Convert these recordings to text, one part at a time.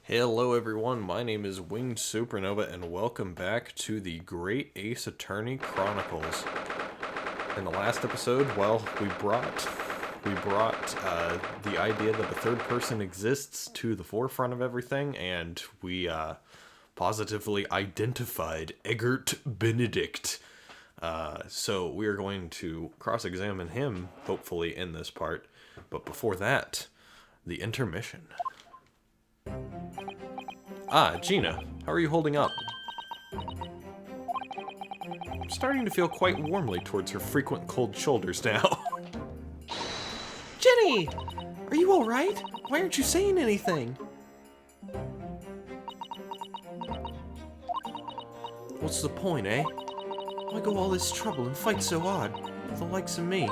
Hello everyone, my name is Winged Supernova and welcome back to the Great Ace Attorney Chronicles. In the last episode, we brought the idea that a third person exists to the forefront of everything, and we positively identified Eggert Benedict. So we are going to cross-examine him, hopefully, in this part. But before that, the intermission. Ah, Gina, how are you holding up? I'm starting to feel quite warmly towards her frequent cold shoulders now. Jenny! Are you alright? Why aren't you saying anything? What's the point, eh? Why go all this trouble and fight so hard with the likes of me?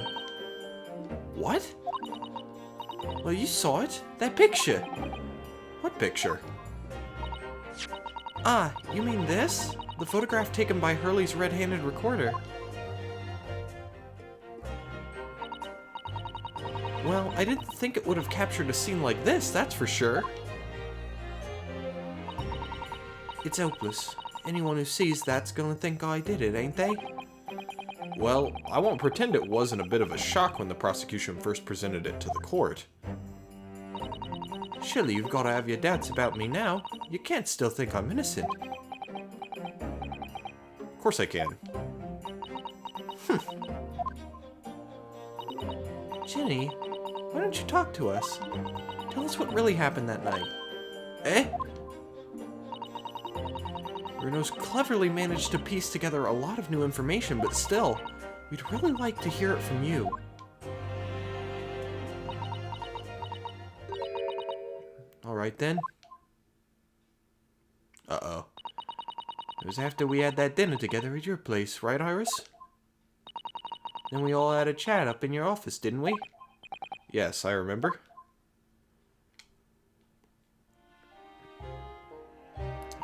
What? Well, you saw it. That picture. What picture? Ah, you mean this? The photograph taken by Hurley's red-handed recorder. Well, I didn't think it would have captured a scene like this, that's for sure. It's hopeless. Anyone who sees that's gonna think I did it, ain't they? Well, I won't pretend it wasn't a bit of a shock when the prosecution first presented it to the court. Surely you've got to have your doubts about me now. You can't still think I'm innocent. Of course I can. Jenny, why don't you talk to us? Tell us what really happened that night. Eh? Bruno's cleverly managed to piece together a lot of new information, but still, we'd really like to hear it from you. Alright then. Uh-oh. It was after we had that dinner together at your place, right, Iris? Then we all had a chat up in your office, didn't we? Yes, I remember.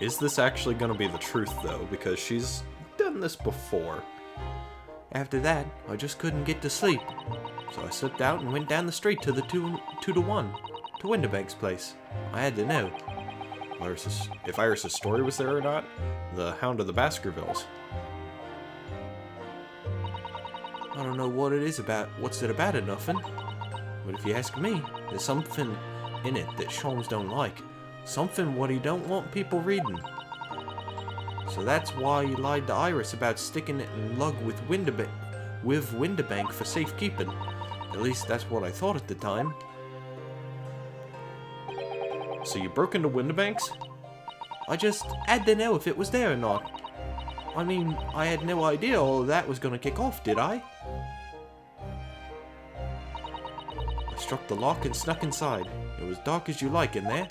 Is this actually going to be the truth, though? Because she's done this before. After that, I just couldn't get to sleep. So I slipped out and went down the street to the 2-to-1. To Winterbank's place. I had to know. If Iris' story was there or not. The Hound of the Baskervilles. I don't know what it is about. What's it about or nothing? But if you ask me, there's something in it that Sholmes don't like. Something what he don't want people reading. So that's why he lied to Iris about sticking it in lug with Winterbank for safekeeping. At least that's what I thought at the time. So you broke into Winterbank's? I just had to know if it was there or not. I mean, I had no idea all of that was going to kick off, did I? I struck the lock and snuck inside. It was dark as you like in there.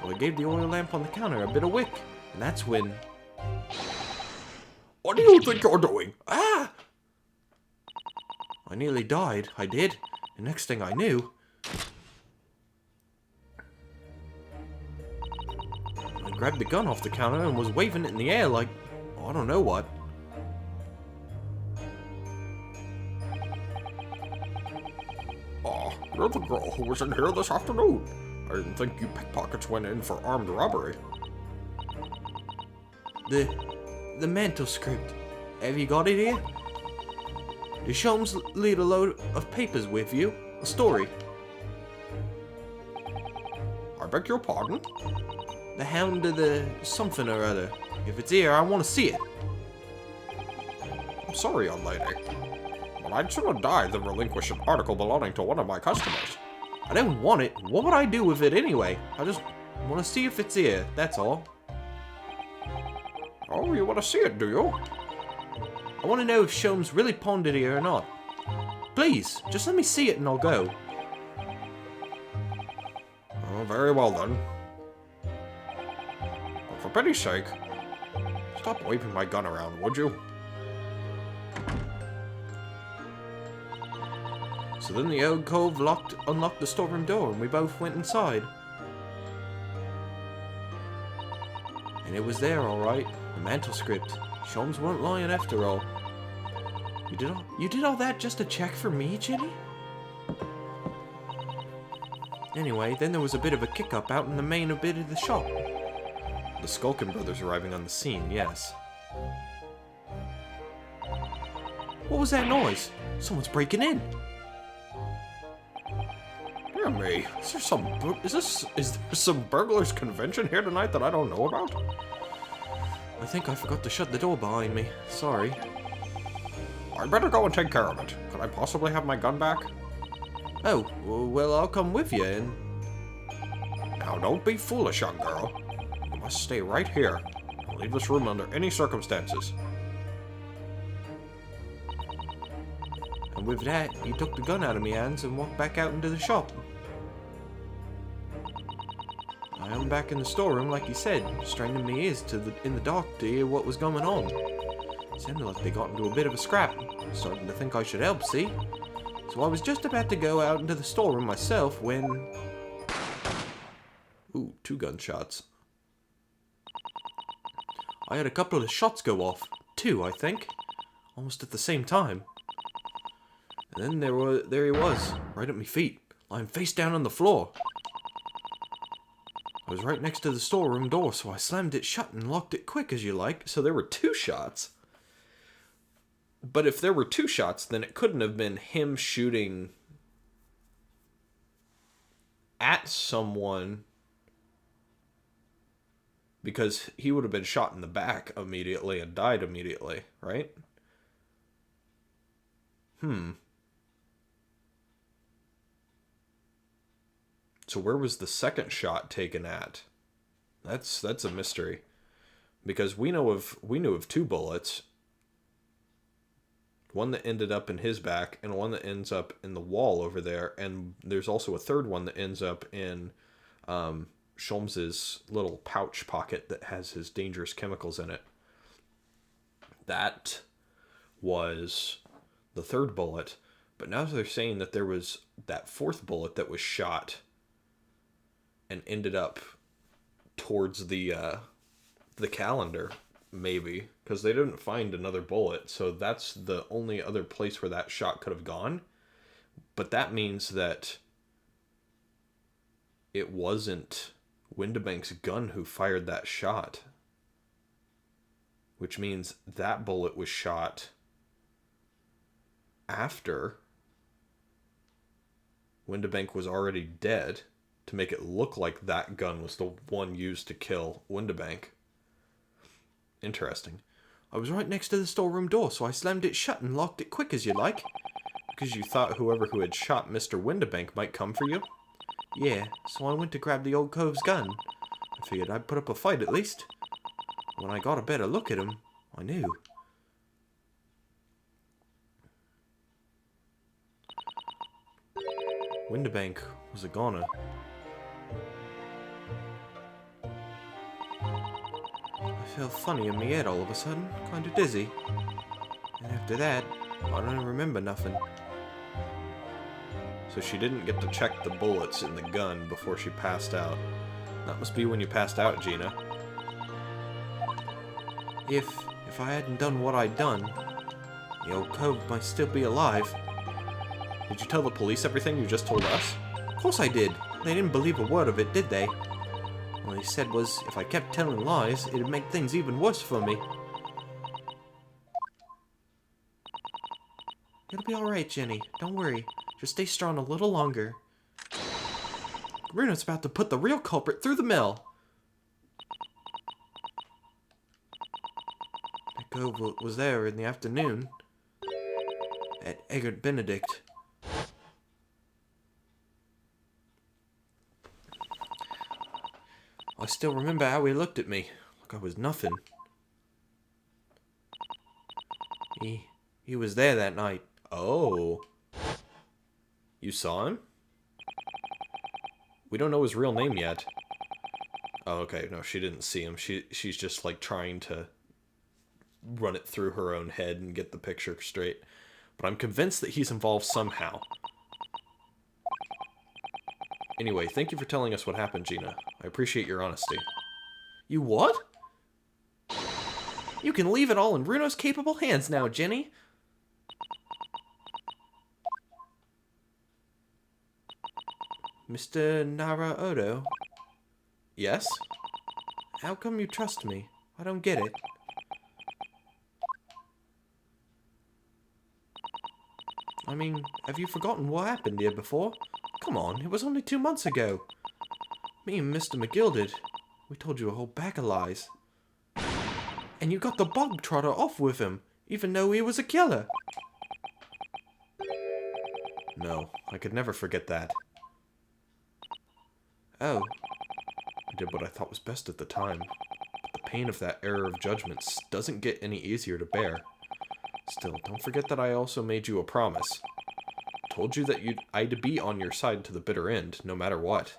So I gave the oil lamp on the counter a bit of wick. And that's when... What do you think you're doing? Ah! I nearly died. I did. The next thing I knew... I grabbed the gun off the counter and was waving it in the air like, I don't know what. You're the girl who was in here this afternoon. I didn't think you pickpockets went in for armed robbery. The manuscript. Have you got it here? Did Sholmes leave a load of papers with you? A story? I beg your pardon? The Hound of the something or other. If it's here, I want to see it. I'm sorry, young lady, but I'd sooner die than relinquish an article belonging to one of my customers. I don't want it. What would I do with it anyway? I just want to see if it's here, that's all. Oh, you want to see it, do you? I want to know if Sholmes really pawned it here or not. Please, just let me see it and I'll go. Oh, very well then. For pity's sake, stop waving my gun around, would you? So then the old cove unlocked the storeroom door and we both went inside. And it was there, alright. The manuscript. Sholmes weren't lying after all. You did all that just to check for me, Jenny? Anyway, then there was a bit of a kick-up out in the main bit of the shop. The Skulkin brothers arriving on the scene, yes. What was that noise? Someone's breaking in. Dear me, is there some burglars convention here tonight that I don't know about? I think I forgot to shut the door behind me. Sorry. I better go and take care of it. Could I possibly have my gun back? Oh, well, I'll come with you and... Now, don't be foolish, young girl. You must stay right here. Don't leave this room under any circumstances. And with that, he took the gun out of my hands and walked back out into the shop. I am back in the storeroom, like he said, straining my ears in the dark to hear what was going on. It sounded like they got into a bit of a scrap. Starting to think I should help, see? So I was just about to go out into the storeroom myself when... Ooh, 2 gunshots. I had a couple of shots go off. 2, I think. Almost at the same time. And then there he was, right at my feet, lying face down on the floor. I was right next to the storeroom door, so I slammed it shut and locked it quick as you like. So there were 2 shots. But if there were 2 shots, then it couldn't have been him shooting at someone, because he would have been shot in the back immediately and died immediately, right? So where was the second shot taken at? That's a mystery. Because we knew of 2 bullets. One that ended up in his back, and one that ends up in the wall over there. And there's also a third one that ends up in Sholmes's little pouch pocket that has his dangerous chemicals in it. That was the 3rd bullet. But now they're saying that there was that 4th bullet that was shot and ended up towards the calendar. Maybe, because they didn't find another bullet, so that's the only other place where that shot could have gone. But that means that it wasn't Windibank's gun who fired that shot. Which means that bullet was shot after Windibank was already dead, to make it look like that gun was the one used to kill Windibank. Interesting. I was right next to the storeroom door, so I slammed it shut and locked it quick as you like. Because you thought whoever who had shot Mr. Windibank might come for you? Yeah, so I went to grab the old cove's gun. I figured I'd put up a fight at least. When I got a better look at him, I knew. Windibank was a goner. I felt funny in my head all of a sudden, kind of dizzy. And after that, I don't remember nothing. So she didn't get to check the bullets in the gun before she passed out. That must be when you passed out, Gina. If I hadn't done what I'd done, the old cove might still be alive. Did you tell the police everything you just told us? Of course I did. They didn't believe a word of it, did they? All he said was, if I kept telling lies, it'd make things even worse for me. It'll be alright, Jenny. Don't worry. Just stay strong a little longer. Bruno's about to put the real culprit through the mill. That cove was there in the afternoon. At Eggert Benedict. I still remember how he looked at me, like I was nothing. He was there that night. Oh. You saw him? We don't know his real name yet. Oh, okay. No, she didn't see him. She's just like trying to run it through her own head and get the picture straight. But I'm convinced that he's involved somehow. Anyway, thank you for telling us what happened, Gina. I appreciate your honesty. You what? You can leave it all in Bruno's capable hands now, Jenny. Mr. Nara-Odo? Yes? How come you trust me? I don't get it. I mean, have you forgotten what happened here before? Come on, it was only 2 months ago. Me and Mr. McGilded, we told you a whole bag of lies. And you got the bog trotter off with him, even though he was a killer. No, I could never forget that. Oh. I did what I thought was best at the time. But the pain of that error of judgment doesn't get any easier to bear. Still, don't forget that I also made you a promise. Told you that I'd be on your side to the bitter end, no matter what.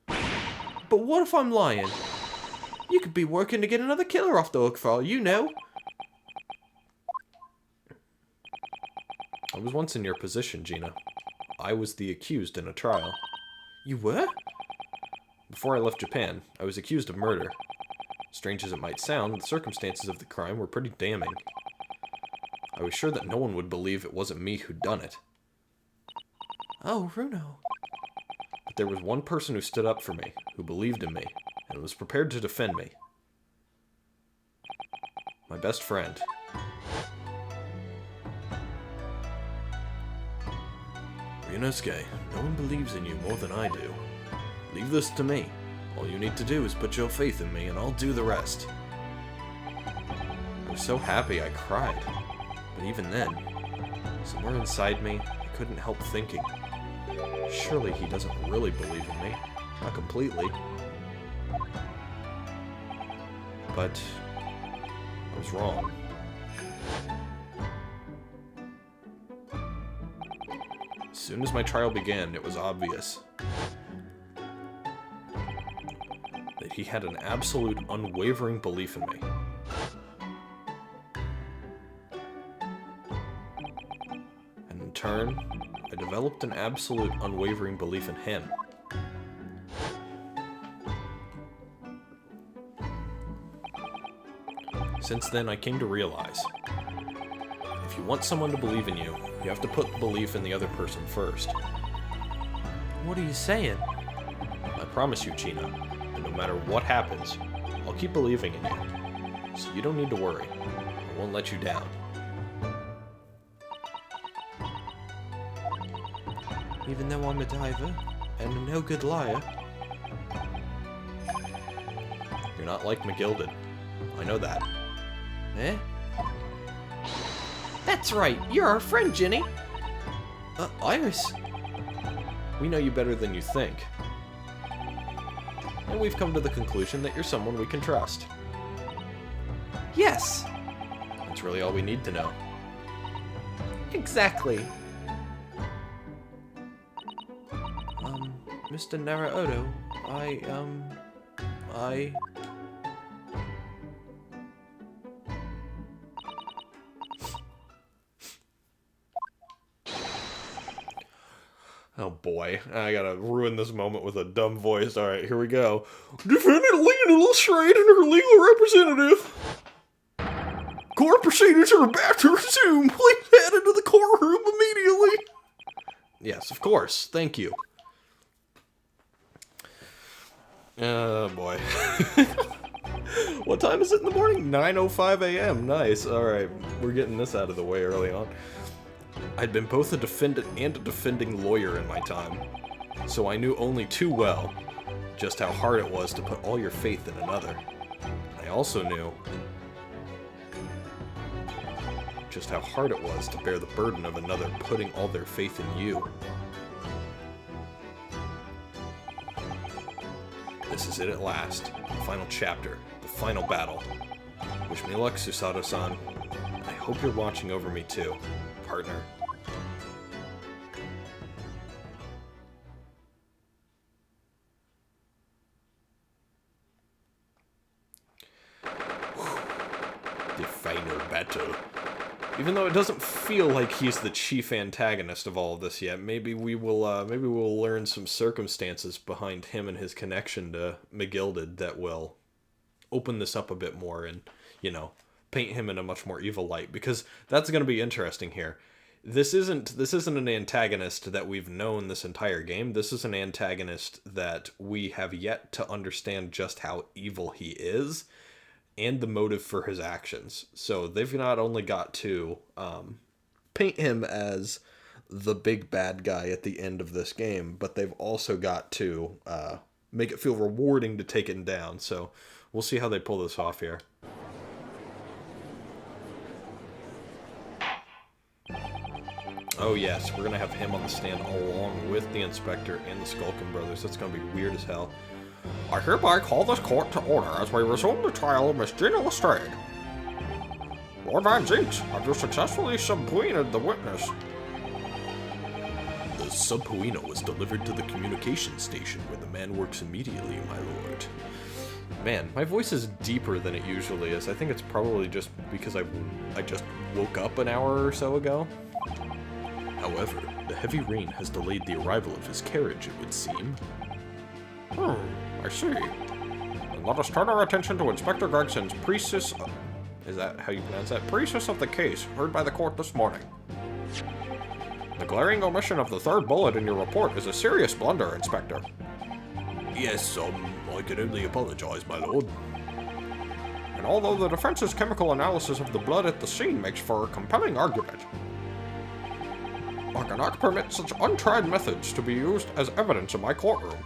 But what if I'm lying? You could be working to get another killer off the hook for all you know. I was once in your position, Gina. I was the accused in a trial. You were? Before I left Japan, I was accused of murder. Strange as it might sound, the circumstances of the crime were pretty damning. I was sure that no one would believe it wasn't me who'd done it. Oh, Runo. But there was one person who stood up for me, who believed in me, and was prepared to defend me. My best friend. Ryunosuke, no one believes in you more than I do. Leave this to me. All you need to do is put your faith in me, and I'll do the rest. I was so happy I cried. But even then, somewhere inside me, I couldn't help thinking, surely he doesn't really believe in me. Not completely. But I was wrong. As soon as my trial began, it was obvious that he had an absolute, unwavering belief in me. And in turn, I developed an absolute, unwavering belief in him. Since then, I came to realize, if you want someone to believe in you, you have to put belief in the other person first. What are you saying? I promise you, Gina, that no matter what happens, I'll keep believing in you. So you don't need to worry. I won't let you down. Even though I'm a diver, and a no-good liar. You're not like McGilded. I know that. Eh? That's right, you're our friend, Ginny! Iris? We know you better than you think. And we've come to the conclusion that you're someone we can trust. Yes! That's really all we need to know. Exactly. Mr. Nara-Odo, Oh boy, I gotta ruin this moment with a dumb voice. Alright, here we go. Defendant Lena Lestrade and her legal representative. Court proceedings are about to resume. Please head into the courtroom immediately. Yes, of course. Thank you. Oh boy. What time is it in the morning? 9:05 a.m. Nice. Alright, we're getting this out of the way early on. I'd been both a defendant and a defending lawyer in my time, so I knew only too well just how hard it was to put all your faith in another. I also knew just how hard it was to bear the burden of another putting all their faith in you. This is it at last, the final chapter, the final battle. Wish me luck, Susato-san. I hope you're watching over me too, partner. The final battle. Even though it doesn't feel like he's the chief antagonist of all of this yet, maybe we'll learn some circumstances behind him and his connection to McGilded that will open this up a bit more and, you know, paint him in a much more evil light, because that's going to be interesting here. This isn't an antagonist that we've known this entire game. This is an antagonist that we have yet to understand just how evil he is and the motive for his actions. So they've not only got to paint him as the big bad guy at the end of this game, but they've also got to make it feel rewarding to take him down. So we'll see how they pull this off here. Oh yes, we're going to have him on the stand along with the Inspector and the Skulkin brothers. That's going to be weird as hell. I hereby call this court to order as we resume the trial of Miss Gina Lestrade. Lord Van Ziet, have you successfully subpoenaed the witness? The subpoena was delivered to the communication station where the man works immediately, my lord. Man, my voice is deeper than it usually is. I think it's probably just because I just woke up an hour or so ago. However, the heavy rain has delayed the arrival of his carriage, it would seem. I see. Then let us turn our attention to Inspector Gregson's precis... Is that how you pronounce that? Precis of the case, heard by the court this morning. The glaring omission of the third bullet in your report is a serious blunder, Inspector. Yes, I can only apologize, my lord. And although the defense's chemical analysis of the blood at the scene makes for a compelling argument, I cannot permit such untried methods to be used as evidence in my courtroom.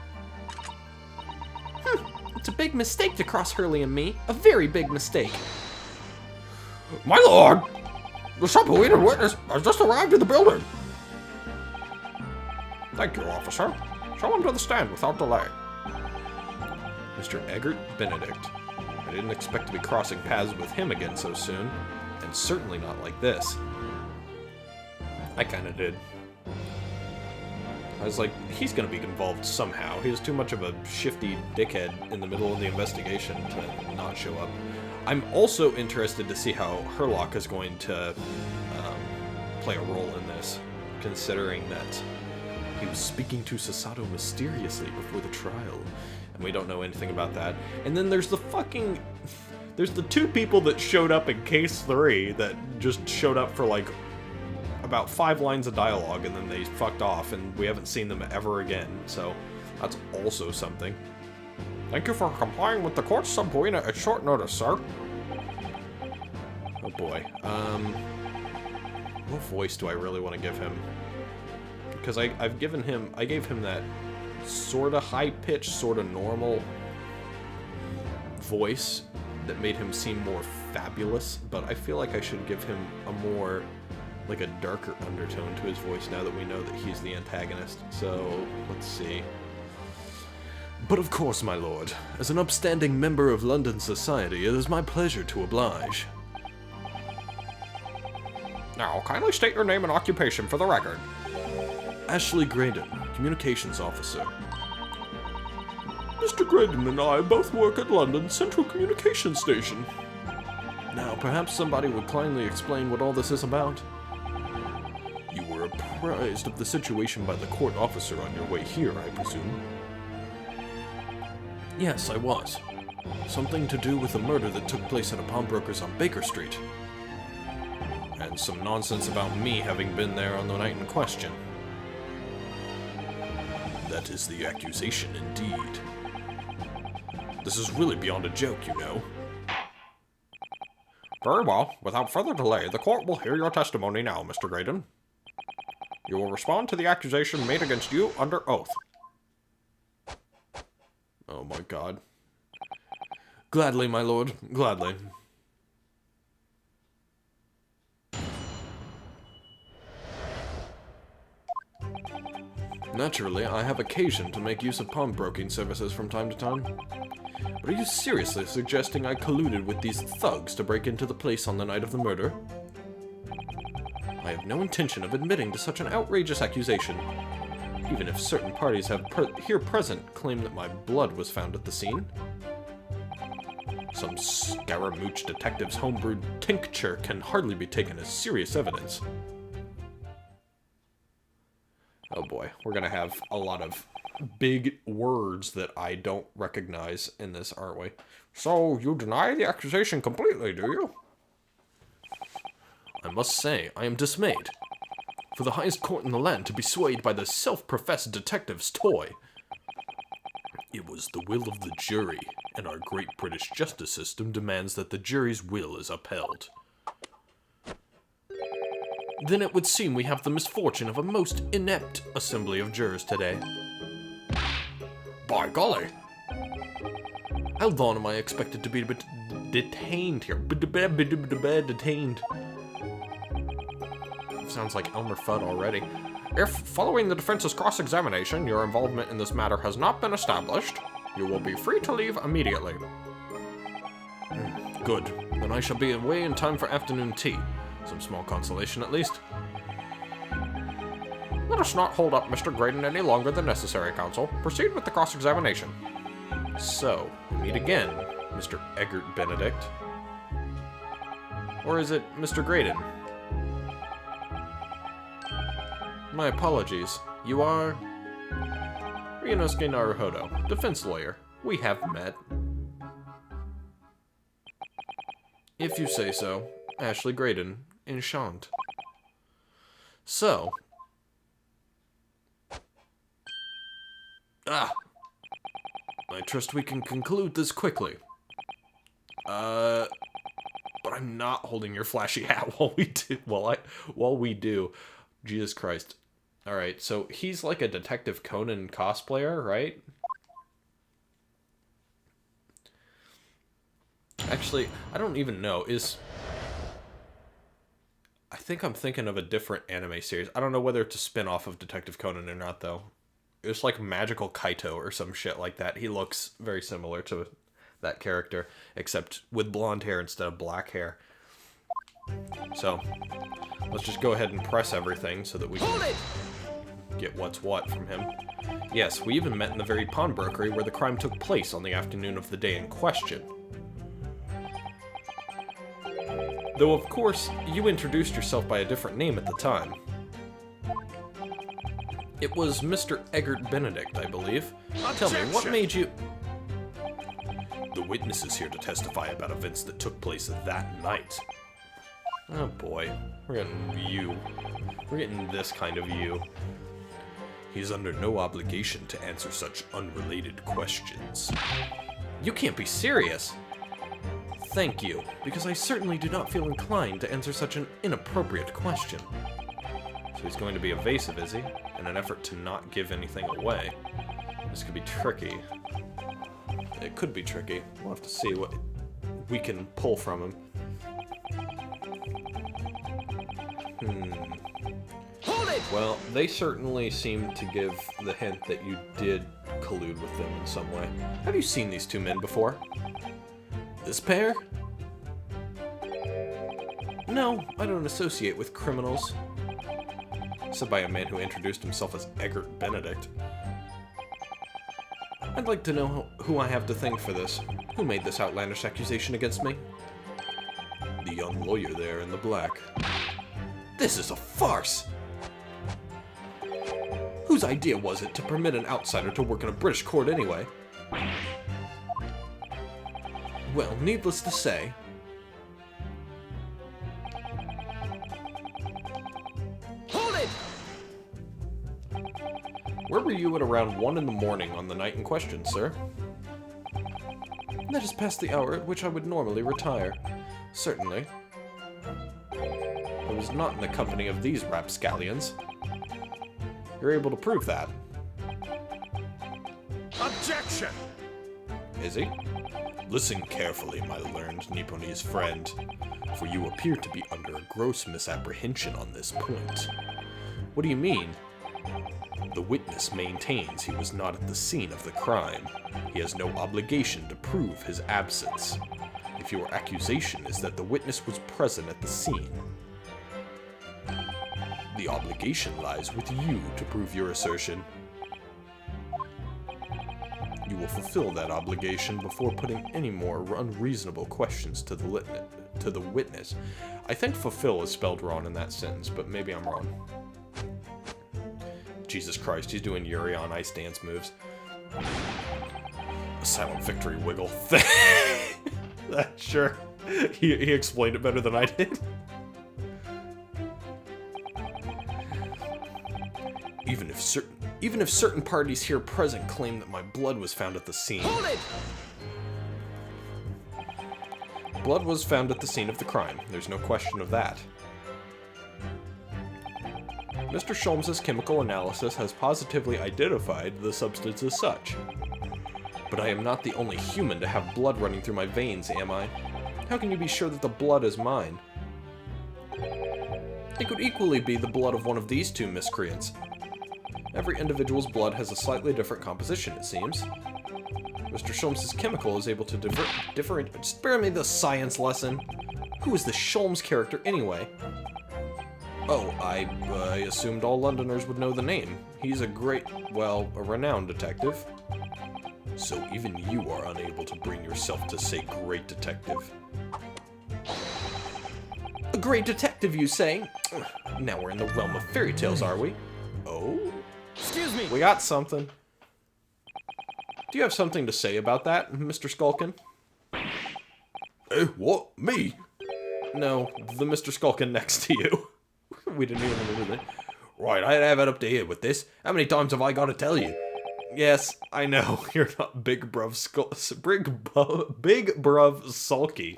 It's a big mistake to cross Hurley and me. A very big mistake. My lord! The subpoenaed witness has just arrived in the building. Thank you, officer. Show him to the stand without delay. Mr. Eggert Benedict. I didn't expect to be crossing paths with him again so soon, and certainly not like this. I kinda did. I was like, he's gonna be involved somehow. He was too much of a shifty dickhead in the middle of the investigation to not show up. I'm also interested to see how Herlock is going to play a role in this, considering that he was speaking to Sasato mysteriously before the trial, and we don't know anything about that. And then there's the fucking... There's the two people that showed up in Case 3 that just showed up for, like, about 5 lines of dialogue, and then they fucked off, and we haven't seen them ever again, so that's also something. Thank you for complying with the court's subpoena at short notice, sir. Oh boy. What voice do I really want to give him? Because I gave him that sorta high-pitched, sorta normal voice that made him seem more fabulous, but I feel like I should give him a more, like a darker undertone to his voice now that we know that he's the antagonist. So, let's see. But of course, my lord, as an upstanding member of London society, it is my pleasure to oblige. Now, kindly state your name and occupation for the record. Ashley Graydon, Communications Officer. Mr. Graydon and I both work at London Central Communications Station. Now, perhaps somebody would kindly explain what all this is about? You were apprised of the situation by the court officer on your way here, I presume? Yes, I was. Something to do with a murder that took place at a pawnbroker's on Baker Street. And some nonsense about me having been there on the night in question. That is the accusation, indeed. This is really beyond a joke, you know. Very well. Without further delay, the court will hear your testimony now, Mr. Graydon. You will respond to the accusation made against you under oath. Oh my god. Gladly, my lord. Gladly. Naturally, I have occasion to make use of pawnbroking services from time to time. But are you seriously suggesting I colluded with these thugs to break into the place on the night of the murder? I have no intention of admitting to such an outrageous accusation, even if certain parties here present claim that my blood was found at the scene. Some Scaramouche detective's homebrewed tincture can hardly be taken as serious evidence. Oh boy, we're gonna have a lot of big words that I don't recognize in this, aren't we? So, you deny the accusation completely, do you? I must say, I am dismayed. For the highest court in the land to be swayed by the self-professed detective's toy. It was the will of the jury, and our great British justice system demands that the jury's will is upheld. Then it would seem we have the misfortune of a most inept assembly of jurors today. By golly! How long am I expected to be detained here? Detained. Sounds like Elmer Fudd already. If, following the defense's cross-examination, your involvement in this matter has not been established, you will be free to leave immediately. Good. Then I shall be away in time for afternoon tea. Some small consolation, at least. Let us not hold up Mr. Graydon any longer than necessary, counsel. Proceed with the cross-examination. So, we meet again, Mr. Eggert Benedict. Or is it Mr. Graydon? My apologies. You are... Ryunosuke Naruhodo, defense lawyer. We have met. If you say so. Ashley Graydon, enchant. So... I trust we can conclude this quickly. But I'm not holding your flashy hat while we do. Jesus Christ. Alright, so he's like a Detective Conan cosplayer, right? Actually, I don't even know. I think I'm thinking of a different anime series. I don't know whether it's a spin-off of Detective Conan or not, though. It's like Magical Kaito or some shit like that. He looks very similar to that character, except with blonde hair instead of black hair. So, let's just go ahead and press everything so that we can get what's what from him. Yes, we even met in the very pawnbrokery where the crime took place on the afternoon of the day in question. Though, of course, you introduced yourself by a different name at the time. It was Mr. Eggert Benedict, I believe. Tell me, what made you... The witness is here to testify about events that took place that night. Oh boy, we're getting you. We're getting this kind of you. He's under no obligation to answer such unrelated questions. You can't be serious! Thank you, because I certainly do not feel inclined to answer such an inappropriate question. So he's going to be evasive, is he? In an effort to not give anything away. This could be tricky. It could be tricky. We'll have to see what we can pull from him. Well, they certainly seem to give the hint that you did collude with them in some way. Have you seen these two men before? This pair? No, I don't associate with criminals. Said by a man who introduced himself as Eggert Benedict. I'd like to know who I have to thank for this. Who made this outlandish accusation against me? The young lawyer there in the black. This is a farce! Whose idea was it to permit an outsider to work in a British court anyway? Well, needless to say... Hold it! Where were you at around 1 in the morning on the night in question, sir? That is past the hour at which I would normally retire. Certainly. I was not in the company of these rapscallions. You're able to prove that. Objection! Is he? Listen carefully, my learned Nipponese friend, for you appear to be under a gross misapprehension on this point. What do you mean? The witness maintains he was not at the scene of the crime. He has no obligation to prove his absence. If your accusation is that the witness was present at the scene, the obligation lies with you to prove your assertion. You will fulfill that obligation before putting any more unreasonable questions to the witness. I think fulfill is spelled wrong in that sentence, but maybe I'm wrong. Jesus Christ, he's doing Yuri on Ice Dance moves. A silent victory wiggle. Sure. He explained it better than I did. even if certain parties here present claim that my blood was found at the scene. Hold it! Blood was found at the scene of the crime. There's no question of that. Mr. Sholmes's chemical analysis has positively identified the substance as such. But I am not the only human to have blood running through my veins, am I? How can you be sure that the blood is mine? It could equally be the blood of one of these two miscreants. Every individual's blood has a slightly different composition, it seems. Mr. Sholmes's chemical is able to differentiate. Spare me the science lesson. Who is the Sholmes character anyway? Oh, I assumed all Londoners would know the name. He's a renowned detective. So even you are unable to bring yourself to say great detective. A great detective, you say? Now we're in the realm of fairy tales, are we? Oh? Excuse me. We got something. Do you have something to say about that, Mr. Skulkin? What? Me? No, the Mr. Skulkin next to you. We didn't even know that. Right, I have it up to here with this. How many times have I got to tell you? Yes, I know. You're not Big Bruv Sulky.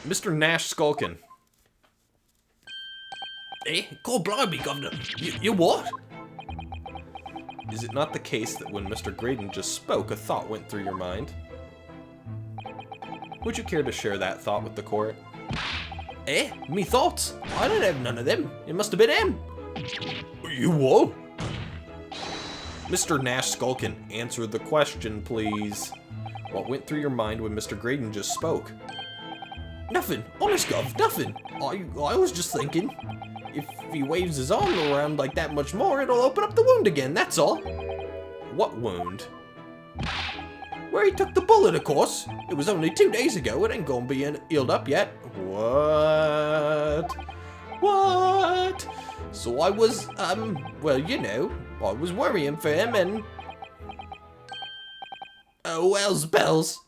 Mr. Nash Skulkin. God blimey, Governor. You what? Is it not the case that when Mr. Graydon just spoke, a thought went through your mind? Would you care to share that thought with the court? Me thoughts? I don't have none of them. It must have been him. You what? Mr. Nash Skulkin, answer the question, please. What went through your mind when Mr. Graydon just spoke? Nothing. Honest, Gov, nothing. I was just thinking, if he waves his arm around like that much more, it'll open up the wound again, that's all. What wound? Where he took the bullet, of course. It was only 2 days ago. It ain't gonna be healed up yet. What? What? So I was, well, you know, I was worrying for him and... Oh, well's bells.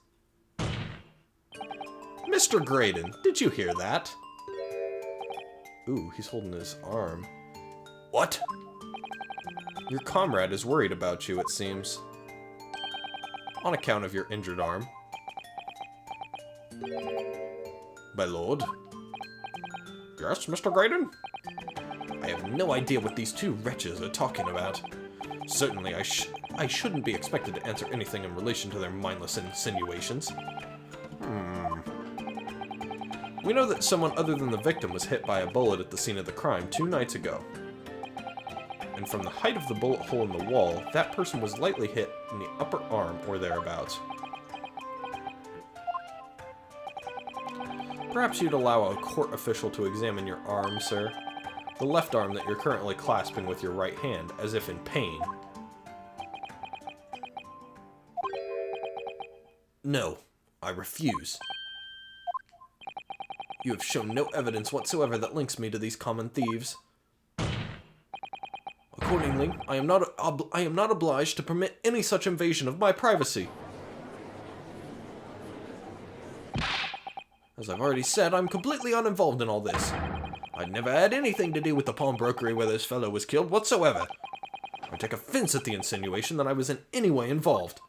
Mr. Graydon, did you hear that? Ooh, he's holding his arm. What? Your comrade is worried about you, it seems. On account of your injured arm. My lord? Yes, Mr. Graydon? I have no idea what these two wretches are talking about. Certainly, I shouldn't be expected to answer anything in relation to their mindless insinuations. We know that someone other than the victim was hit by a bullet at the scene of the crime 2 nights ago. And from the height of the bullet hole in the wall, that person was lightly hit in the upper arm or thereabouts. Perhaps you'd allow a court official to examine your arm, sir. The left arm that you're currently clasping with your right hand, as if in pain. No, I refuse. You have shown no evidence whatsoever that links me to these common thieves. Accordingly, I am not obliged to permit any such invasion of my privacy. As I've already said, I'm completely uninvolved in all this. I'd never had anything to do with the pawnbrokery where this fellow was killed whatsoever. I take offense at the insinuation that I was in any way involved.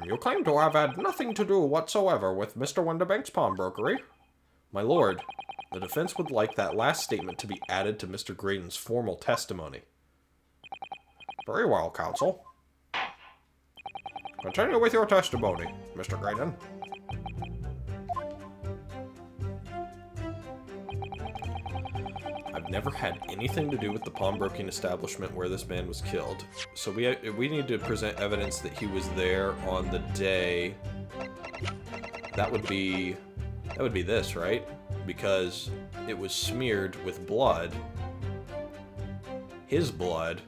You claim to have had nothing to do whatsoever with Mr. Winterbank's pawnbrokery. My lord, the defense would like that last statement to be added to Mr. Graydon's formal testimony. Very well, counsel. Continue with your testimony, Mr. Graydon. I've never had anything to do with the pawnbroking establishment where this man was killed. So we need to present evidence that he was there on the day. That would be this, right? Because it was smeared with blood. His blood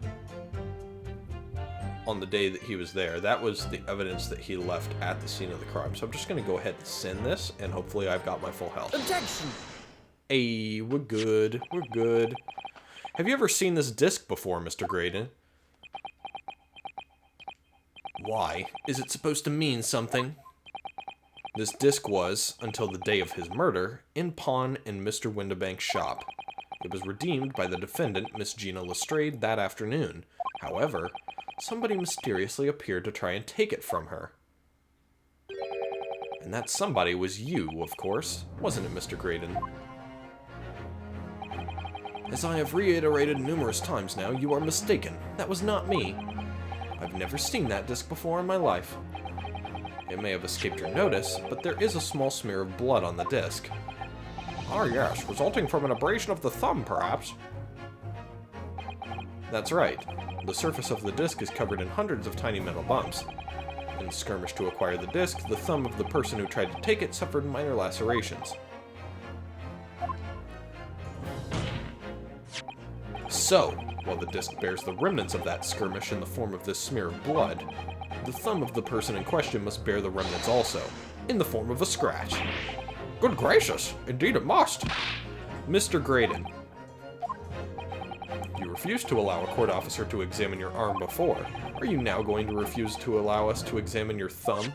on the day that he was there. That was the evidence that he left at the scene of the crime. So I'm just going to go ahead and send this, and hopefully I've got my full health. Objection! Hey, we're good. We're good. Have you ever seen this disc before, Mr. Graydon? Why? Is it supposed to mean something? This disc was, until the day of his murder, in pawn in Mr. Windibank's shop. It was redeemed by the defendant, Miss Gina Lestrade, that afternoon. However, somebody mysteriously appeared to try and take it from her. And that somebody was you, of course, wasn't it, Mr. Graydon? As I have reiterated numerous times now, you are mistaken. That was not me. I've never seen that disc before in my life. It may have escaped your notice, but there is a small smear of blood on the disc. Ah, yes, resulting from an abrasion of the thumb, perhaps. That's right. The surface of the disc is covered in hundreds of tiny metal bumps. In the skirmish to acquire the disc, the thumb of the person who tried to take it suffered minor lacerations. So, while the disc bears the remnants of that skirmish in the form of this smear of blood, the thumb of the person in question must bear the remnants also, in the form of a scratch. Good gracious, indeed it must. Mr. Graydon, you refused to allow a court officer to examine your arm before. Are you now going to refuse to allow us to examine your thumb?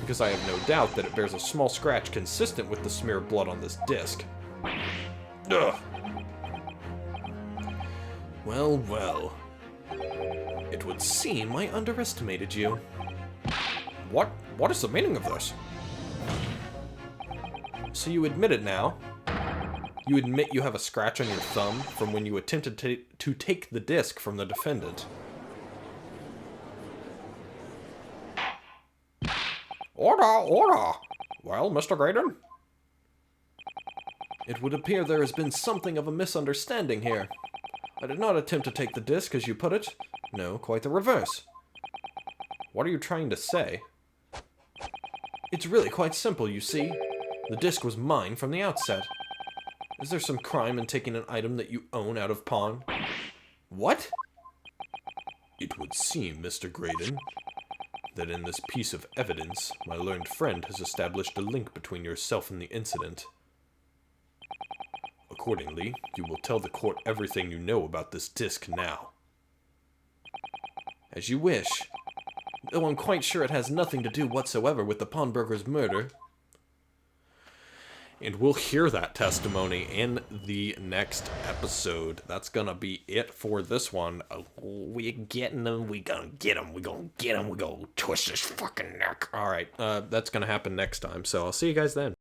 Because I have no doubt that it bears a small scratch consistent with the smear of blood on this disc. Ugh. Well, well. It would seem I underestimated you. What? What is the meaning of this? So you admit it now? You admit you have a scratch on your thumb from when you attempted to take the disc from the defendant. Order, order! Well, Mr. Graydon? It would appear there has been something of a misunderstanding here. I did not attempt to take the disc, as you put it. No, quite the reverse. What are you trying to say? It's really quite simple, you see. The disc was mine from the outset. Is there some crime in taking an item that you own out of pawn? What? It would seem, Mr. Graydon, that in this piece of evidence, my learned friend has established a link between yourself and the incident. Accordingly, you will tell the court everything you know about this disc now. As you wish. Though I'm quite sure it has nothing to do whatsoever with the pawnbroker's murder. And we'll hear that testimony in the next episode. That's gonna be it for this one. We're getting them. We gonna get them. We gonna get them. We gonna twist his fucking neck. All right, that's gonna happen next time. So I'll see you guys then.